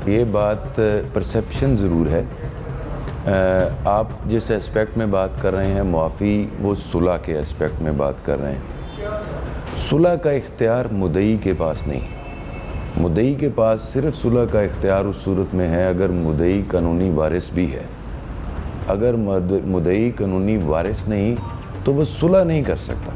یہ بات پرسیپشن ضرور ہے. آپ جس اسپیکٹ میں بات کر رہے ہیں معافی، وہ صلح کے اسپیکٹ میں بات کر رہے ہیں. صلح کا اختیار مدعی کے پاس نہیں. مدعی کے پاس صرف صلح کا اختیار اس صورت میں ہے اگر مدعی قانونی وارث بھی ہے. اگر مدعی قانونی وارث نہیں تو وہ صلح نہیں کر سکتا.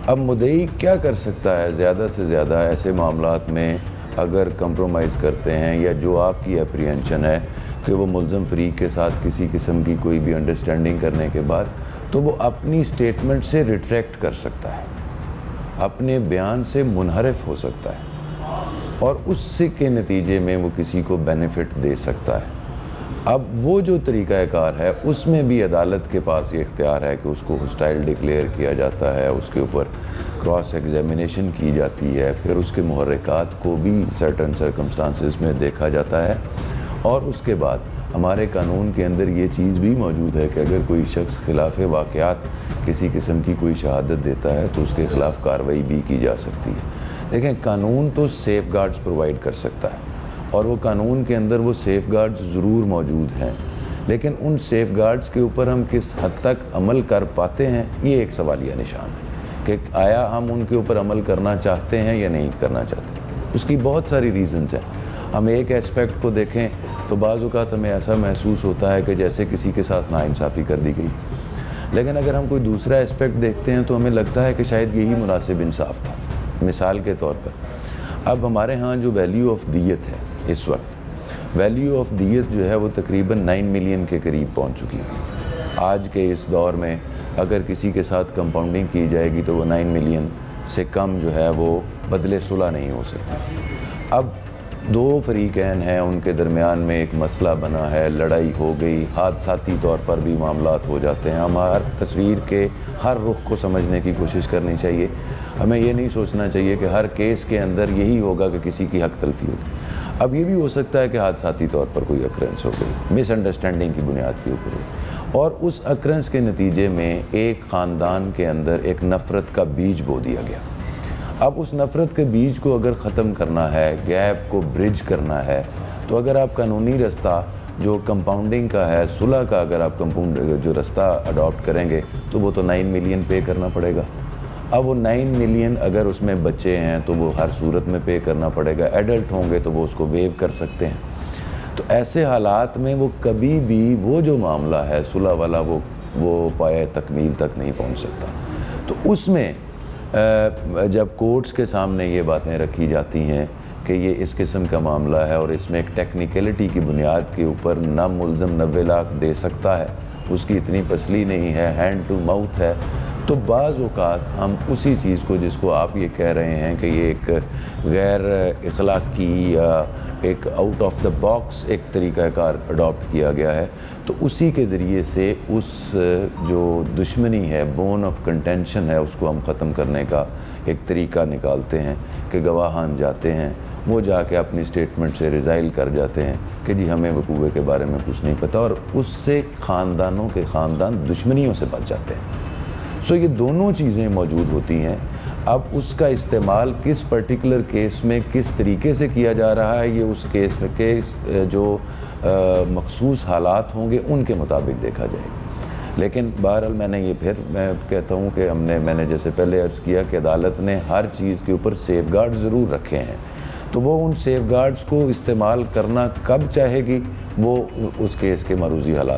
اب مدعی کیا کر سکتا ہے؟ زیادہ سے زیادہ ایسے معاملات میں اگر کمپرومائز کرتے ہیں یا جو آپ کی اپریہنشن ہے کہ وہ ملزم فریق کے ساتھ کسی قسم کی کوئی بھی انڈرسٹینڈنگ کرنے کے بعد، تو وہ اپنی سٹیٹمنٹ سے ریٹریکٹ کر سکتا ہے، اپنے بیان سے منحرف ہو سکتا ہے اور اس سے کے نتیجے میں وہ کسی کو بینیفٹ دے سکتا ہے. اب وہ جو طریقہ کار ہے اس میں بھی عدالت کے پاس یہ اختیار ہے کہ اس کو ہوسٹائل ڈکلیئر کیا جاتا ہے، اس کے اوپر کراس ایگزامینیشن کی جاتی ہے، پھر اس کے محرکات کو بھی سرٹن سرکمسٹانسز میں دیکھا جاتا ہے. اور اس کے بعد ہمارے قانون کے اندر یہ چیز بھی موجود ہے کہ اگر کوئی شخص خلاف واقعات کسی قسم کی کوئی شہادت دیتا ہے تو اس کے خلاف کارروائی بھی کی جا سکتی ہے. دیکھیں، قانون تو سیف گارڈز پرووائڈ کر سکتا ہے اور وہ قانون کے اندر وہ سیف گارڈز ضرور موجود ہیں، لیکن ان سیف گارڈز کے اوپر ہم کس حد تک عمل کر پاتے ہیں، یہ ایک سوالیہ نشان ہے کہ آیا ہم ان کے اوپر عمل کرنا چاہتے ہیں یا نہیں کرنا چاہتے. اس کی بہت ساری ریزنز ہیں. ہم ایک اسپیکٹ کو دیکھیں تو بعض اوقات ہمیں ایسا محسوس ہوتا ہے کہ جیسے کسی کے ساتھ ناانصافی کر دی گئی، لیکن اگر ہم کوئی دوسرا اسپیکٹ دیکھتے ہیں تو ہمیں لگتا ہے کہ شاید یہی مناسب انصاف تھا. مثال کے طور پر اب ہمارے ہاں جو ویلیو آف دیت ہے اس وقت، ویلیو آف دیت جو ہے وہ تقریباً 9 ملین کے قریب پہنچ چکی ہے. آج کے اس دور میں اگر کسی کے ساتھ کمپاؤنڈنگ کی جائے گی تو وہ 9 ملین سے کم جو ہے وہ بدلے صلح نہیں ہو سکتی. اب دو فریقین ہیں، ان کے درمیان میں ایک مسئلہ بنا ہے، لڑائی ہو گئی، حادثاتی طور پر بھی معاملات ہو جاتے ہیں. ہمارا تصویر کے ہر رخ کو سمجھنے کی کوشش کرنی چاہیے. ہمیں یہ نہیں سوچنا چاہیے کہ ہر کیس کے اندر یہی ہوگا کہ کسی کی حق تلفی ہوگی. اب یہ بھی ہو سکتا ہے کہ حادثاتی طور پر کوئی اکرنس ہو گئی، مس انڈرسٹینڈنگ کی بنیاد کے اوپر ہو، اور اس اکرنس کے نتیجے میں ایک خاندان کے اندر ایک نفرت کا بیج بو دیا گیا. اب اس نفرت کے بیج کو اگر ختم کرنا ہے، گیپ کو برج کرنا ہے، تو اگر آپ قانونی رستہ جو کمپاؤنڈنگ کا ہے، صلح کا اگر آپ جو رستہ اڈاپٹ کریں گے تو وہ تو 9 ملین پے کرنا پڑے گا. اب وہ 9 ملین اگر اس میں بچے ہیں تو وہ ہر صورت میں پے کرنا پڑے گا. ایڈلٹ ہوں گے تو وہ اس کو ویو کر سکتے ہیں. تو ایسے حالات میں وہ کبھی بھی وہ جو معاملہ ہے صلح والا وہ پایہ تکمیل تک نہیں پہنچ سکتا. تو اس میں جب کورٹس کے سامنے یہ باتیں رکھی جاتی ہیں کہ یہ اس قسم کا معاملہ ہے اور اس میں ایک ٹیکنیکلٹی کی بنیاد کے اوپر نہ ملزم 90 لاکھ دے سکتا ہے، اس کی اتنی پسلی نہیں ہے، ہینڈ ٹو ماؤتھ ہے، تو بعض اوقات ہم اسی چیز کو جس کو آپ یہ کہہ رہے ہیں کہ یہ ایک غیر اخلاقی یا ایک آؤٹ آف دا باکس ایک طریقہ کار اڈاپٹ کیا گیا ہے، تو اسی کے ذریعے سے اس جو دشمنی ہے، بون آف کنٹینشن ہے، اس کو ہم ختم کرنے کا ایک طریقہ نکالتے ہیں کہ گواہان جاتے ہیں، وہ جا کے اپنی سٹیٹمنٹ سے ریزائل کر جاتے ہیں کہ جی ہمیں وقوع کے بارے میں کچھ نہیں پتہ، اور اس سے خاندانوں کے خاندان دشمنیوں سے بچ جاتے ہیں. سو یہ دونوں چیزیں موجود ہوتی ہیں. اب اس کا استعمال کس پرٹیکولر کیس میں کس طریقے سے کیا جا رہا ہے، یہ اس کیس میں جو مخصوص حالات ہوں گے ان کے مطابق دیکھا جائے گا. لیکن بہرحال میں کہتا ہوں کہ میں نے جیسے پہلے عرض کیا کہ عدالت نے ہر چیز کے اوپر سیف گارڈ ضرور رکھے ہیں، تو وہ ان سیف گارڈز کو استعمال کرنا کب چاہے گی وہ اس کیس کے معروضی حالات